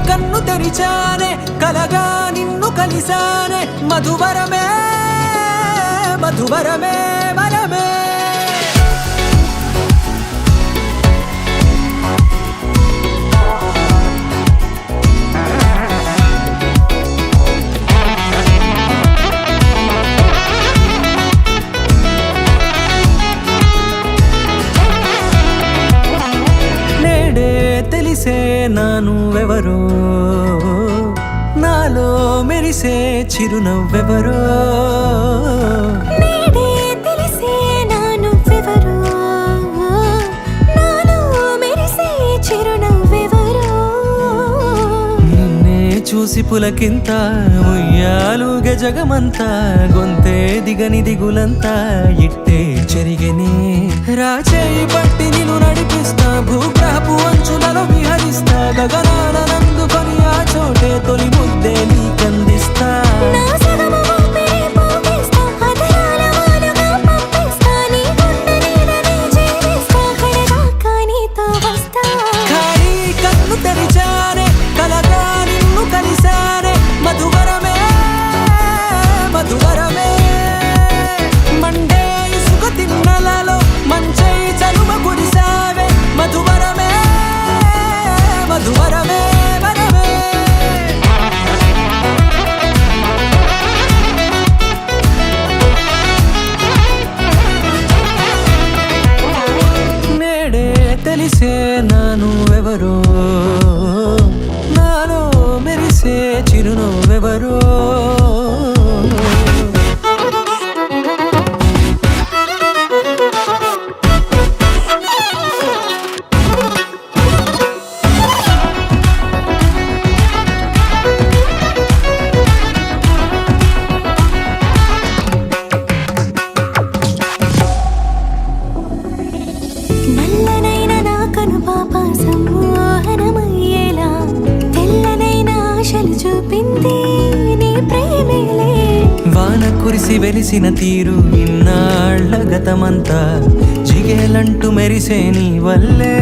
కన్ను తెరిచానే కలగా నిన్ను కలిసానే మధువరమే మధువరమే వరమే తెలిసే నానువెవరో నాలో మెరిసే చిరునవ్వెవరో నేడే తెలిసే నానువెవరో నాలో మెరిసే చిరునవ్వెవరో నిన్నే చూసి పులకింత ఉయ్యాలుగే జగమంతా గొంతే దిగని దిగులంతా ఇట్టే చెరిగెనే రాచేయి పట్టి నిన్ను నడిపిస్తా భూగ్రహపు అంచులలో విహరిస్తా గగనానందుకొని ఆ చోటే తొలి ముద్దే నీకందిస్తా నా సగము ఊపిరి పోగేస్తా అదరాల వాలుగా పంపిస్తా నీ గుండె నీడనే జీవిస్తా కడదాకా నీతో వస్తా ఖాళీ కన్ను తెరిచానే కలగా నిన్ను కలిసానే మధువరమే మధువరమే మండే ఇసుక తిన్నలలో మంచై చలుమ కురిసావే మధువరమే మధువరమే వరమే నేడే తెలిసే నానువెవరో నాలో మెరిసే చిరునవ్వెవరో నల్లనైన నా కనుపాప సమ్మోహనమయ్యేలా తెల్లనైన ఆశలు చూపింది నీ ప్రేమేలే వాన కురిసి వెలిసిన తీరు ఇన్నాళ్ల గతమంతా జిగేలంటూ మెరిసే నీ వల్లే